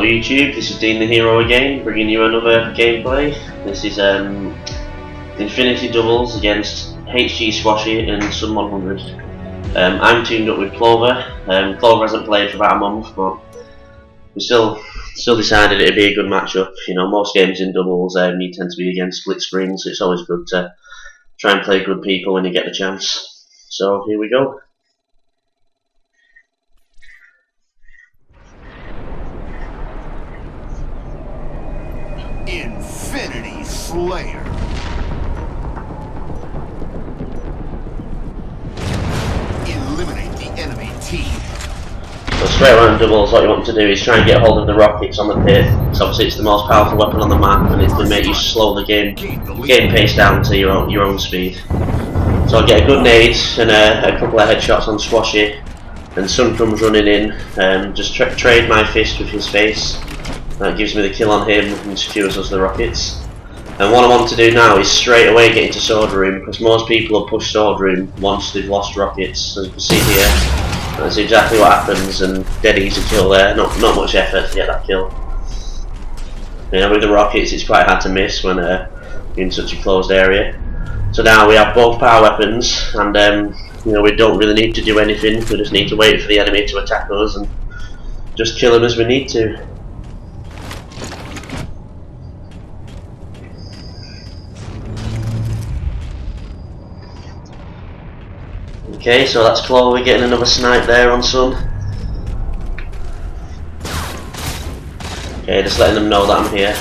YouTube, this is Dean the Hero again, bringing you another gameplay. This is Infinity Doubles against HG SQUASHY and SUN100. I'm teamed up with Clover. Clover hasn't played for about a month, but we still decided it'd be a good matchup. You know, most games in doubles you tend to be against split screens, so it's always good to try and play good people when you get the chance. So here we go. Infinity Slayer. Eliminate the enemy team. So straight around doubles, what you want to do is try and get hold of the rockets on the pit. So obviously it's the most powerful weapon on the map, and it's going to make you slow the game pace down to your own speed. So I'll get a good nade and a couple of headshots on SQUASHY, and Sun comes running in, just trade my fist with his face. That gives me the kill on him and secures us the rockets. And what I want to do now is straight away get into sword room, because most people have pushed sword room once they've lost rockets. As you can see here, that's exactly what happens, and dead easy kill there. Not much effort to get that kill. You know, with the rockets it's quite hard to miss when you're in such a closed area. So now we have both power weapons, and you know, we don't really need to do anything. We just need to wait for the enemy to attack us and just kill them as we need to. Okay, so that's Clover getting another snipe there on Sun. Okay, just letting them know that I'm here.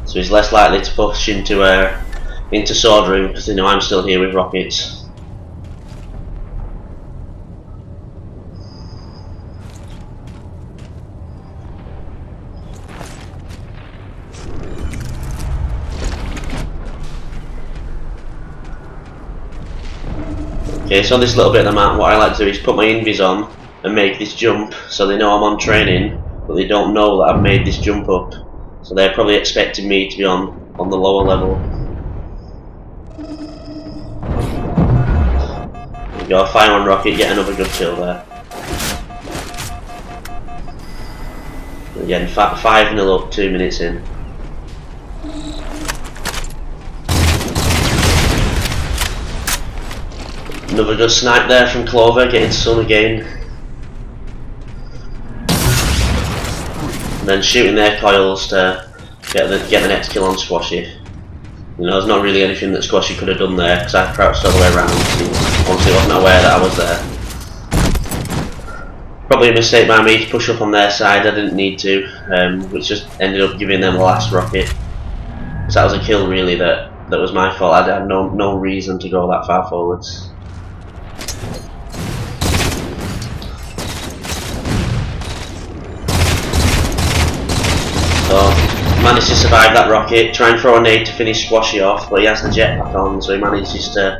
So he's less likely to push into sword room because they know I'm still here with rockets. Okay, so on this little bit of the map, what I like to do is put my invis on and make this jump, so they know I'm on training, but they don't know that I've made this jump up. So they're probably expecting me to be on the lower level. There we go, fire on rocket, get another good kill there. Again, 5-0 up, 2 minutes in. Another good snipe there from Clover, getting Sun again. And then shooting their coils to get the next kill on SQUASHY. You know, there's not really anything that SQUASHY could have done there, because I crouched all the way around. He obviously wasn't aware that I was there. Probably a mistake by me to push up on their side, I didn't need to, which just ended up giving them the last rocket. So that was a kill really that was my fault. I had no reason to go that far forwards. So, managed to survive that rocket, try and throw a nade to finish SQUASHY off, but he has the jetpack on, so he manages to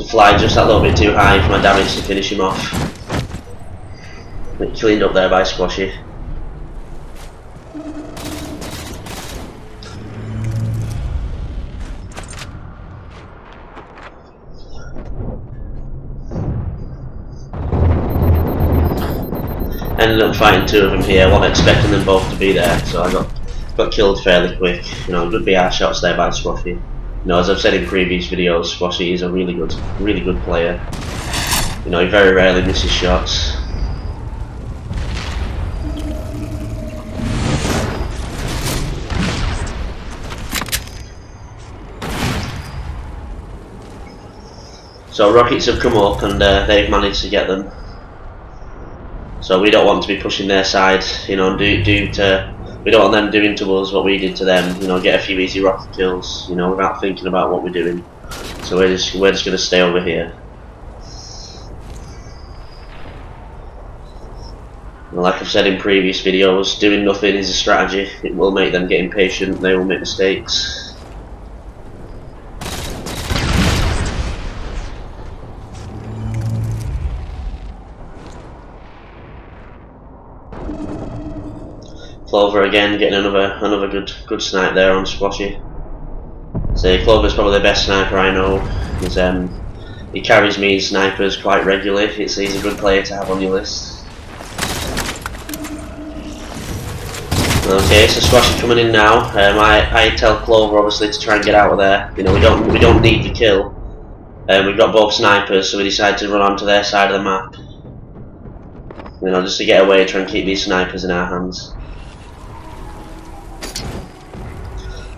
fly just that little bit too high for my damage to finish him off. But cleaned up there by SQUASHY. Ended up fighting two of them here, wasn't expecting them both to be there, so I got killed fairly quick. You know, good BR shots there by SQUASHY. You know, as I've said in previous videos, SQUASHY is a really good player. You know, he very rarely misses shots. So rockets have come up and they've managed to get them. So we don't want to be pushing their side, you know, we don't want them doing to us what we did to them, you know, get a few easy rocket kills, you know, without thinking about what we're doing. So we're just going to stay over here. And like I've said in previous videos, doing nothing is a strategy. It will make them get impatient, they will make mistakes. Clover again getting another good snipe there on SQUASHY. So Clover's probably the best sniper I know. He carries me snipers quite regularly. He's a good player to have on your list. Okay, so Squashy coming in now. I tell Clover obviously to try and get out of there. You know, we don't need the kill. We've got both snipers, so we decide to run onto their side of the map. You know, just to get away, try and keep these snipers in our hands.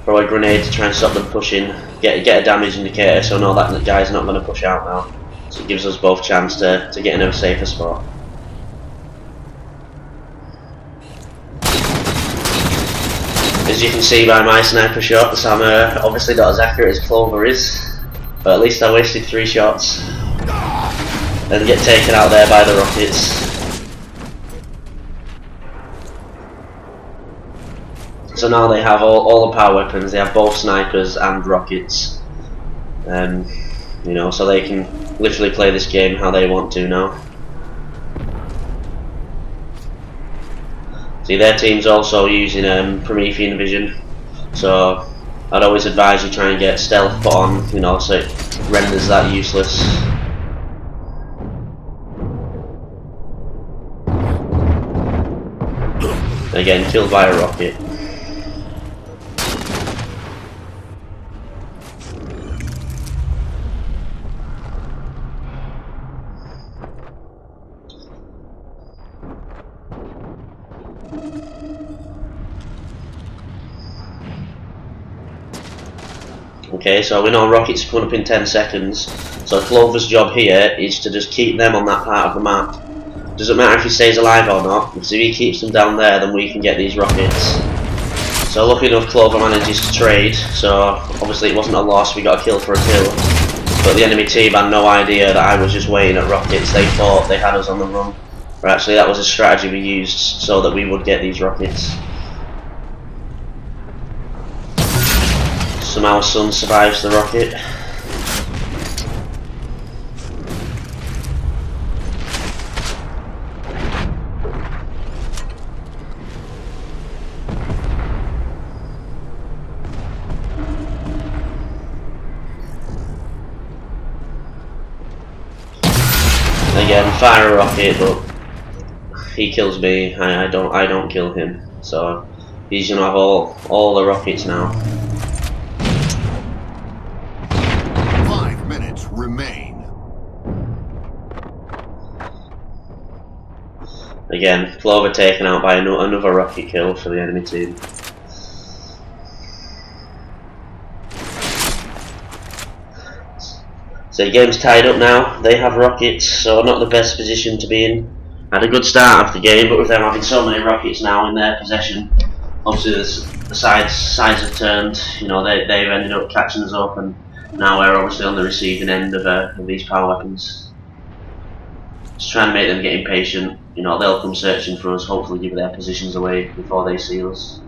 Throw a grenade to try and stop them pushing. Get a damage indicator, so know that the guy's not going to push out now. So it gives us both chance to get in a safer spot. As you can see by my sniper shots, I'm obviously not as accurate as Clover is, but at least I wasted 3 shots and get taken out there by the rockets. So now they have all the power weapons. They have both snipers and rockets, you know, so they can literally play this game how they want to now. See, their team's also using Promethean vision, so I'd always advise you try and get stealth put on, you know, so it renders that useless. Again, killed by a rocket. Okay, so we know rockets are coming up in 10 seconds, so Clover's job here is to just keep them on that part of the map. Doesn't matter if he stays alive or not, because if he keeps them down there, then we can get these rockets. So lucky enough, Clover manages to trade, so obviously it wasn't a loss, we got a kill for a kill. But the enemy team had no idea that I was just waiting at rockets. They thought they had us on the run. But actually that was a strategy we used so that we would get these rockets. Somehow Sun survives the rocket. Again, fire a rocket, but he kills me. I don't kill him. So he's gonna have all the rockets now. Remain. Again, Clover taken out by another rocket kill for the enemy team. So the game's tied up now. They have rockets, so not the best position to be in. Had a good start of the game, but with them having so many rockets now in their possession, obviously the sides have turned. You know, they've ended up catching us up, and now we're obviously on the receiving end of these power weapons. Just trying to make them get impatient. You know, they'll come searching for us, hopefully give their positions away before they see us.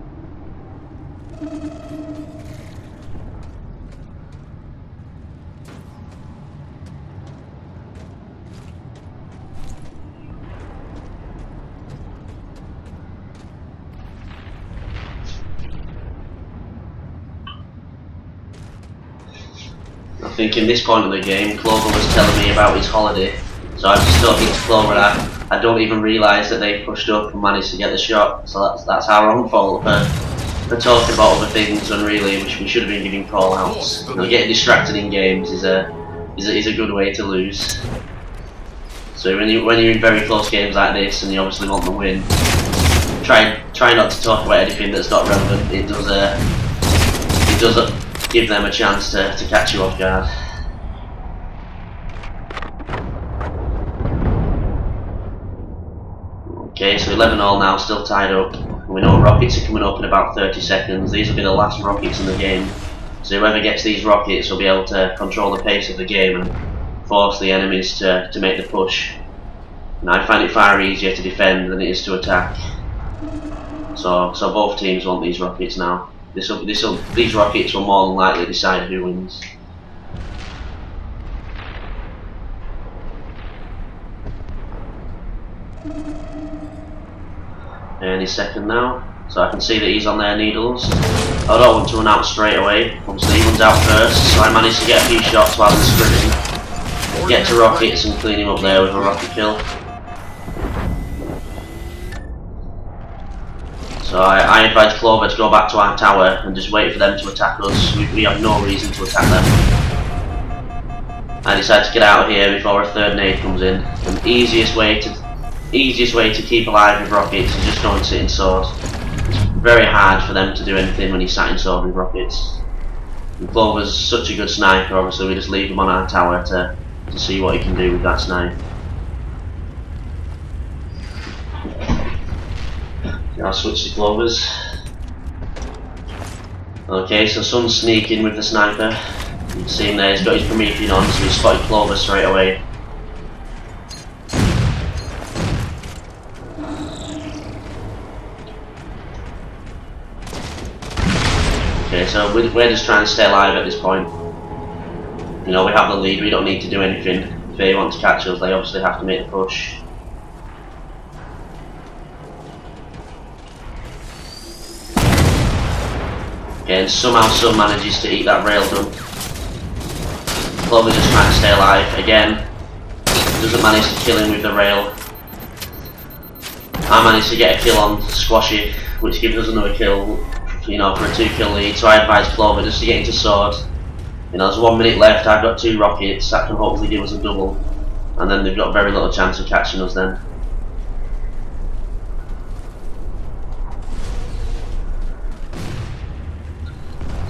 I think in this point of the game, Clover was telling me about his holiday, so I'm just talking to Clover and I don't even realise that they pushed up and managed to get the shot, so that's our own fault for talking about other things when really we should have been giving call outs. You know, getting distracted in games is a good way to lose. So when you're in very close games like this and you obviously want the win, try not to talk about anything that's not relevant. It does give them a chance to catch you off guard. Okay, so 11-all now, still tied up. We know rockets are coming up in about 30 seconds. These will be the last rockets in the game. So whoever gets these rockets will be able to control the pace of the game and force the enemies to make the push. And I find it far easier to defend than it is to attack. So both teams want these rockets now. These rockets will more than likely decide who wins. Any second now, so I can see that he's on their needles. I don't want to run out straight away. Obviously he runs out first, so I managed to get a few shots while he's sprinting. Get to rockets and clean him up there with a rocket kill. So I advise Clover to go back to our tower and just wait for them to attack us. We have no reason to attack them. I decide to get out of here before a third nade comes in. And the easiest way to keep alive with rockets is just go and sit in sword. It's very hard for them to do anything when you sat in sword with rockets. And Clover's such a good sniper, obviously we just leave him on our tower to see what he can do with that snipe. I'll switch to Clovers. Okay, so Sun's sneaking with the sniper. You can see him there, he's got his Promethean on, so he spotted Clover straight away. Okay, so we're just trying to stay alive at this point. You know, we have the lead, we don't need to do anything. If they want to catch us, they obviously have to make the push. Okay, and somehow Sun manages to eat that railgun. Clover's just trying to stay alive. Again, doesn't manage to kill him with the rail. I managed to get a kill on Squashy, which gives us another kill, you know, for a 2-kill lead. So I advise Clover just to get into sword. You know, there's 1 minute left, I've got 2 rockets, that can hopefully give us a double. And then they've got very little chance of catching us then.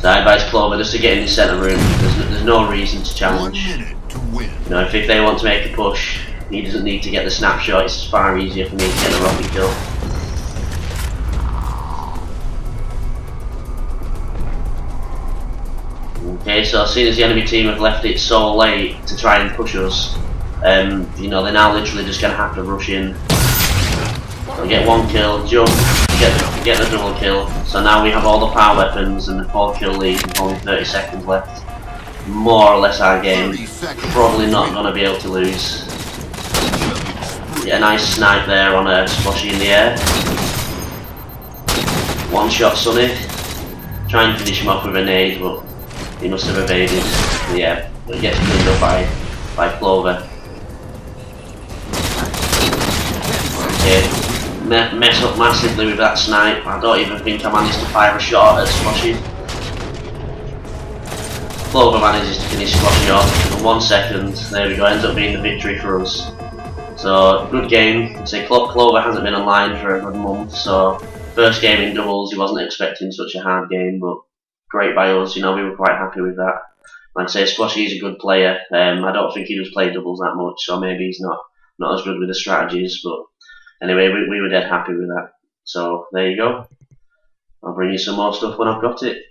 So I advise Clover just to get in the centre room. There's no reason to challenge. 1 minute to win. You know, if they want to make a push, he doesn't need to get the snapshot. It's far easier for me to get a rocket kill. Okay, so seeing as the enemy team have left it so late to try and push us, you know, they're now literally just going to have to rush in. They'll get 1 kill, jump, get the double kill. So now we have all the power weapons and the 4-kill lead with only 30 seconds left. More or less our game. Probably not going to be able to lose. Get a nice snipe there on a Squashy in the air. 1 shot Sunny. Try and finish him off with a nade, but he must have evaded. Yeah, but he gets cleaned up by Clover. Okay. Mess up massively with that snipe. I don't even think I managed to fire a shot at Squashy. Clover manages to finish Squashy off in 1 second. There we go, ends up being the victory for us. So, good game. I'd say Clover hasn't been online for a good month, so first game in doubles, he wasn't expecting such a hard game, but great by us, you know, we were quite happy with that. Like I say, Squashy is a good player. I don't think he does play doubles that much, so maybe he's not as good with the strategies, but anyway, we were dead happy with that. So there you go. I'll bring you some more stuff when I've got it.